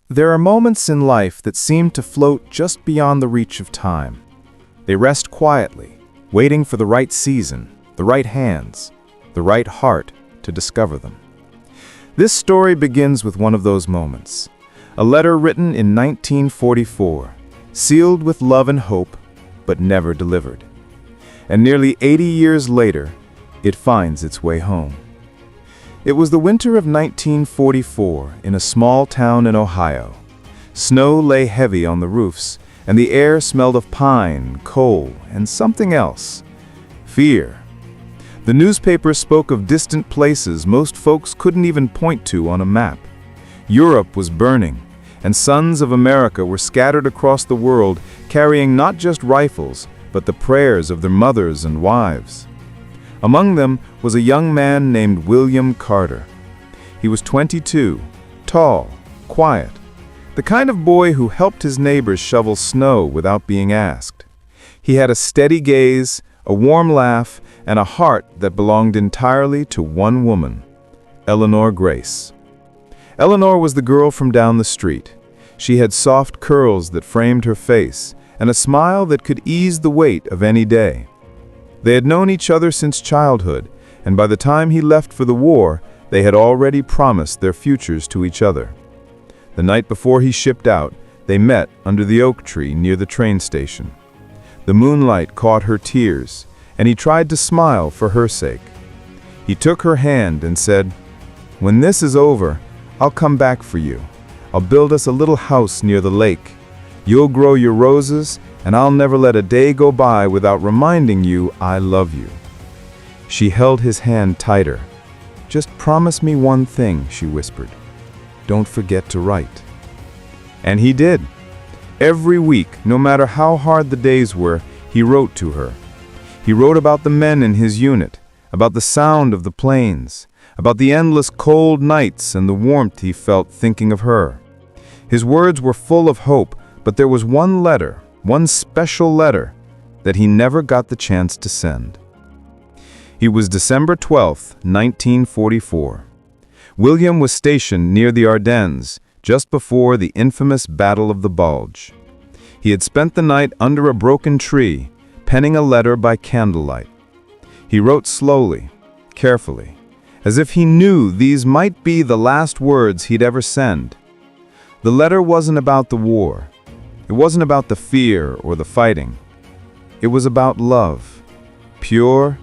There are moments in life that seem to float just beyond the reach of time. They rest quietly, waiting for the right season, the right hands, the right heart to discover them. This story begins with one of those moments. A letter written in 1944, sealed with love and hope, but never delivered. And nearly 80 years later, it finds its way home. It was the winter of 1944 in a small town in Ohio. Snow lay heavy on the roofs, and the air smelled of pine, coal, and something else. Fear. The newspapers spoke of distant places most folks couldn't even point to on a map. Europe was burning, and sons of America were scattered across the world, carrying not just rifles, but the prayers of their mothers and wives. Among them was a young man named William Carter. He was 22, tall, quiet, the kind of boy who helped his neighbors shovel snow without being asked. He had a steady gaze, a warm laugh, and a heart that belonged entirely to one woman, Eleanor Grace. Eleanor was the girl from down the street. She had soft curls that framed her face, and a smile that could ease the weight of any day. They had known each other since childhood, and by the time he left for the war, they had already promised their futures to each other. The night before he shipped out, they met under the oak tree near the train station. The moonlight caught her tears, and he tried to smile for her sake. He took her hand and said, "When this is over, I'll come back for you. I'll build us a little house near the lake. You'll grow your roses, and I'll never let a day go by without reminding you I love you." She held his hand tighter. "Just promise me one thing," she whispered. "Don't forget to write." And he did. Every week, no matter how hard the days were, he wrote to her. He wrote about the men in his unit, about the sound of the planes, about the endless cold nights and the warmth he felt thinking of her. His words were full of hope, but there was one letter, one special letter, that he never got the chance to send. It was December 12, 1944. William was stationed near the Ardennes, just before the infamous Battle of the Bulge. He had spent the night under a broken tree, penning a letter by candlelight. He wrote slowly, carefully, as if he knew these might be the last words he'd ever send. The letter wasn't about the war. It wasn't about the fear or the fighting. It was about love. Pure,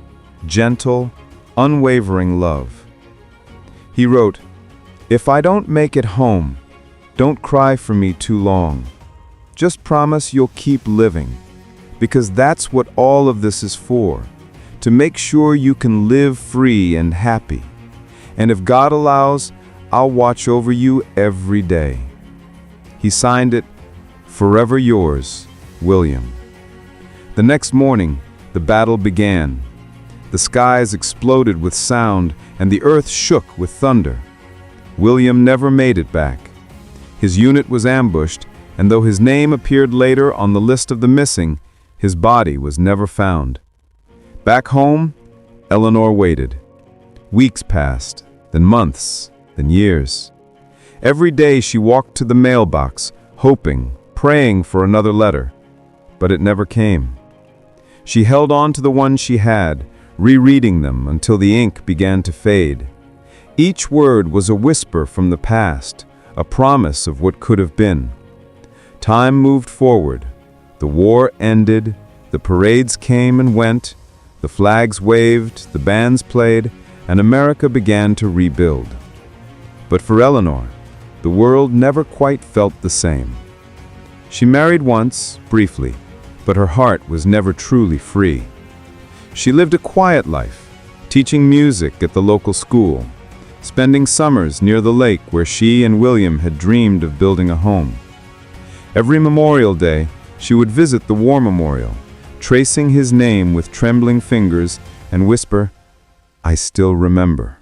gentle, unwavering love. He wrote, "If I don't make it home, don't cry for me too long. Just promise you'll keep living, because that's what all of this is for, to make sure you can live free and happy. And if God allows, I'll watch over you every day." He signed it, "Forever yours, William." The next morning, the battle began. The skies exploded with sound, and the earth shook with thunder. William never made it back. His unit was ambushed, and though his name appeared later on the list of the missing, his body was never found. Back home, Eleanor waited. Weeks passed, then months, then years. Every day she walked to the mailbox, hoping, praying for another letter, but it never came. She held on to the one she had, rereading them until the ink began to fade. Each word was a whisper from the past, a promise of what could have been. Time moved forward. The war ended, the parades came and went, the flags waved, the bands played, and America began to rebuild. But for Eleanor, the world never quite felt the same. She married once, briefly, but her heart was never truly free. She lived a quiet life, teaching music at the local school, spending summers near the lake where she and William had dreamed of building a home. Every Memorial Day, she would visit the War Memorial, tracing his name with trembling fingers and whisper, "I still remember."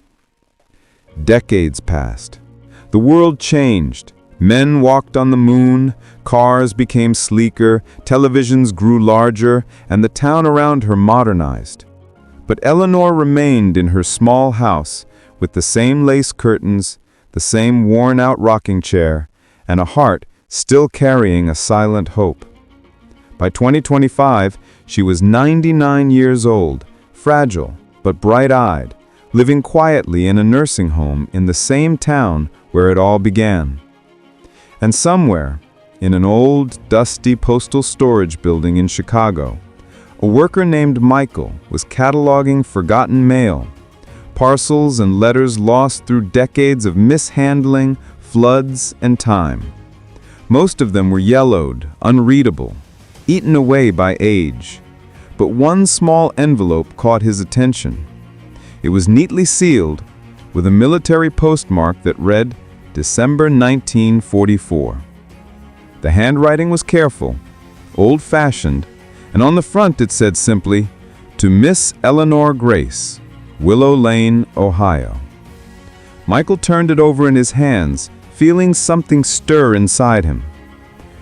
Decades passed. The world changed. Men walked on the moon, cars became sleeker, televisions grew larger, and the town around her modernized. But Eleanor remained in her small house with the same lace curtains, the same worn-out rocking chair, and a heart still carrying a silent hope. By 2025, she was 99 years old, fragile but bright-eyed, living quietly in a nursing home in the same town where it all began. And somewhere, in an old, dusty postal storage building in Chicago, a worker named Michael was cataloging forgotten mail, parcels and letters lost through decades of mishandling, floods, and time. Most of them were yellowed, unreadable, eaten away by age. But one small envelope caught his attention. It was neatly sealed with a military postmark that read December 1944. The handwriting was careful, old-fashioned, and on the front it said simply, "To Miss Eleanor Grace, Willow Lane, Ohio." Michael turned it over in his hands, feeling something stir inside him.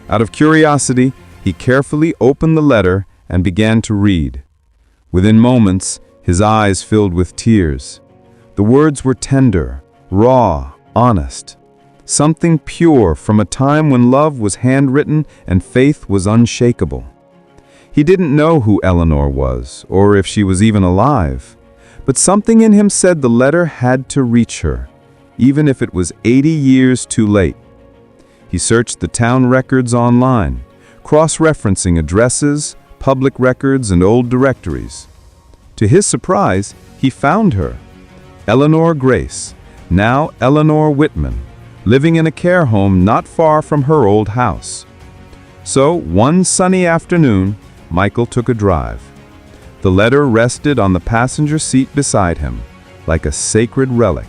Out of curiosity, he carefully opened the letter and began to read. Within moments, his eyes filled with tears. The words were tender, raw, honest. Something pure from a time when love was handwritten and faith was unshakable. He didn't know who Eleanor was, or if she was even alive, but something in him said the letter had to reach her, even if it was 80 years too late. He searched the town records online, cross-referencing addresses, public records, and old directories. To his surprise, he found her, Eleanor Grace, now Eleanor Whitman, living in a care home not far from her old house. So, one sunny afternoon, Michael took a drive. The letter rested on the passenger seat beside him, like a sacred relic.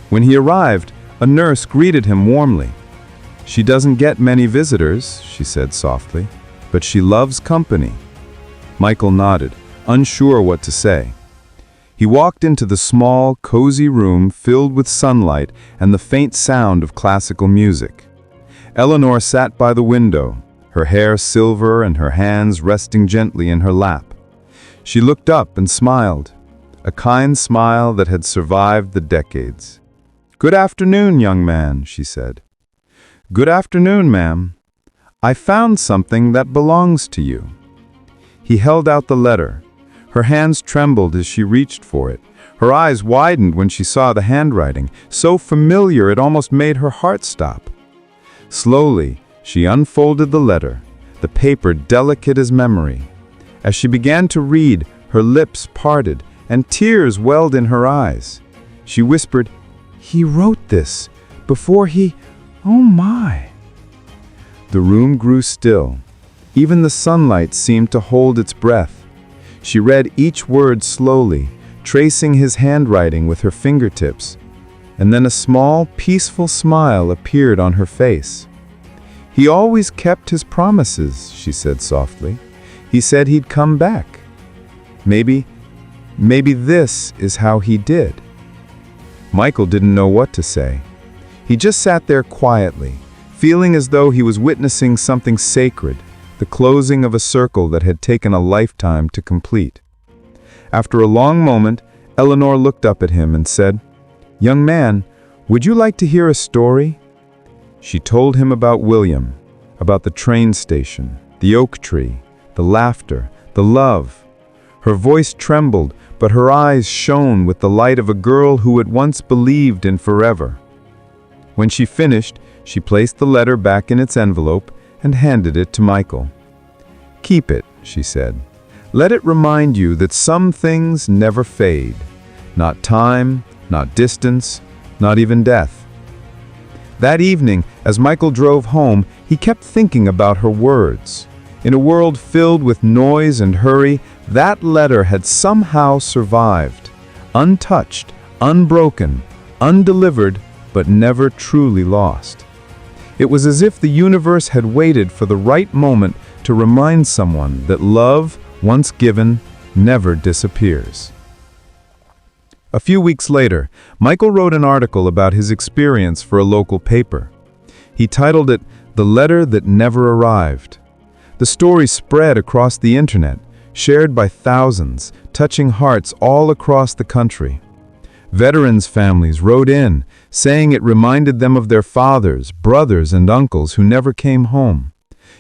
When he arrived, a nurse greeted him warmly. "She doesn't get many visitors," she said softly, "but she loves company." Michael nodded, unsure what to say. He walked into the small, cozy room filled with sunlight and the faint sound of classical music. Eleanor sat by the window, her hair silver and her hands resting gently in her lap. She looked up and smiled, a kind smile that had survived the decades. "Good afternoon, young man," she said. "Good afternoon, ma'am. I found something that belongs to you." He held out the letter. Her hands trembled as she reached for it. Her eyes widened when she saw the handwriting, so familiar it almost made her heart stop. Slowly, she unfolded the letter, the paper delicate as memory. As she began to read, her lips parted and tears welled in her eyes. She whispered, "He wrote this before he... Oh my!" The room grew still. Even the sunlight seemed to hold its breath. She read each word slowly, tracing his handwriting with her fingertips, and then a small, peaceful smile appeared on her face. "He always kept his promises," she said softly. "He said he'd come back. Maybe this is how he did." Michael didn't know what to say. He just sat there quietly, feeling as though he was witnessing something sacred, the closing of a circle that had taken a lifetime to complete. After a long moment, Eleanor looked up at him and said, "Young man, would you like to hear a story?" She told him about William, about the train station, the oak tree, the laughter, the love. Her voice trembled, but her eyes shone with the light of a girl who had once believed in forever. When she finished, she placed the letter back in its envelope and handed it to Michael. "Keep it," she said. "Let it remind you that some things never fade. Not time, not distance, not even death." That evening, as Michael drove home, he kept thinking about her words. In a world filled with noise and hurry, that letter had somehow survived. Untouched, unbroken, undelivered, but never truly lost. It was as if the universe had waited for the right moment to remind someone that love, once given, never disappears. A few weeks later, Michael wrote an article about his experience for a local paper. He titled it, "The Letter That Never Arrived." The story spread across the internet, shared by thousands, touching hearts all across the country. Veterans' families wrote in, saying it reminded them of their fathers, brothers, and uncles who never came home.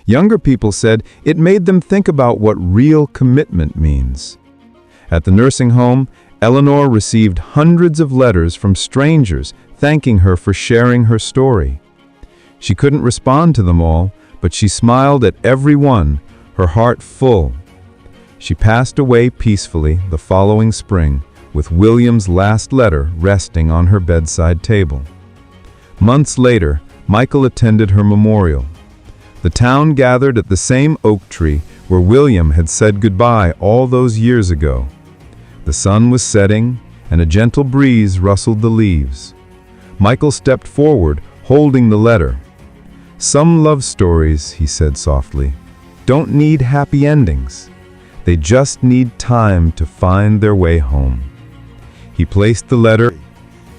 Younger people said it made them think about what real commitment means. At the nursing home, Eleanor received hundreds of letters from strangers thanking her for sharing her story. She couldn't respond to them all, but she smiled at every one, her heart full. She passed away peacefully the following spring, with William's last letter resting on her bedside table. Months later, Michael attended her memorial. The town gathered at the same oak tree where William had said goodbye all those years ago. The sun was setting, and a gentle breeze rustled the leaves. Michael stepped forward, holding the letter. "Some love stories," he said softly, "don't need happy endings. They just need time to find their way home." He placed the letter,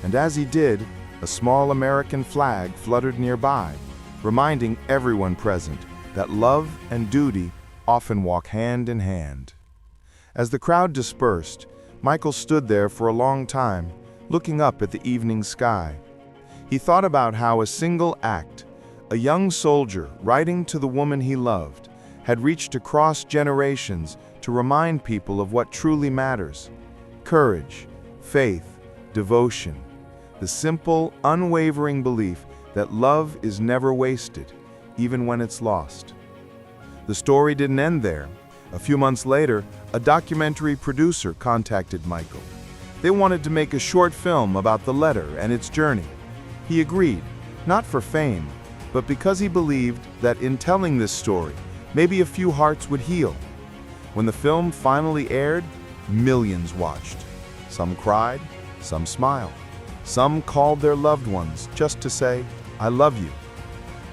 and as he did, a small American flag fluttered nearby, reminding everyone present that love and duty often walk hand in hand. As the crowd dispersed, Michael stood there for a long time, looking up at the evening sky. He thought about how a single act, a young soldier writing to the woman he loved, had reached across generations to remind people of what truly matters: courage, faith, devotion, the simple, unwavering belief that love is never wasted, even when it's lost. The story didn't end there. A few months later, a documentary producer contacted Michael. They wanted to make a short film about the letter and its journey. He agreed, not for fame, but because he believed that in telling this story, maybe a few hearts would heal. When the film finally aired, millions watched. Some cried, some smiled. Some called their loved ones just to say, "I love you."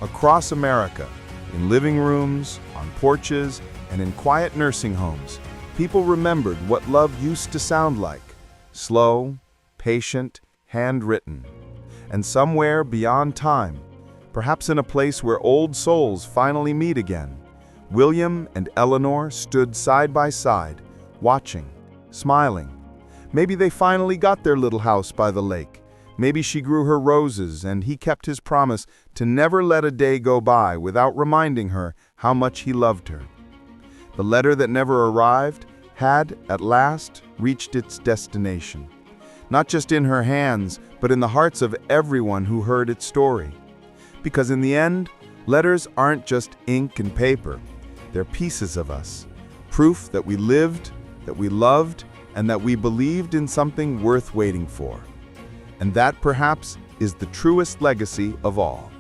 Across America, in living rooms, on porches, and in quiet nursing homes, people remembered what love used to sound like: slow, patient, handwritten. And somewhere beyond time, perhaps in a place where old souls finally meet again, William and Eleanor stood side by side, watching, smiling. Maybe they finally got their little house by the lake. Maybe she grew her roses and he kept his promise to never let a day go by without reminding her how much he loved her. The letter that never arrived had, at last, reached its destination. Not just in her hands, but in the hearts of everyone who heard its story. Because in the end, letters aren't just ink and paper. They're pieces of us. Proof that we lived, that we loved, and that we believed in something worth waiting for. And that, perhaps, is the truest legacy of all.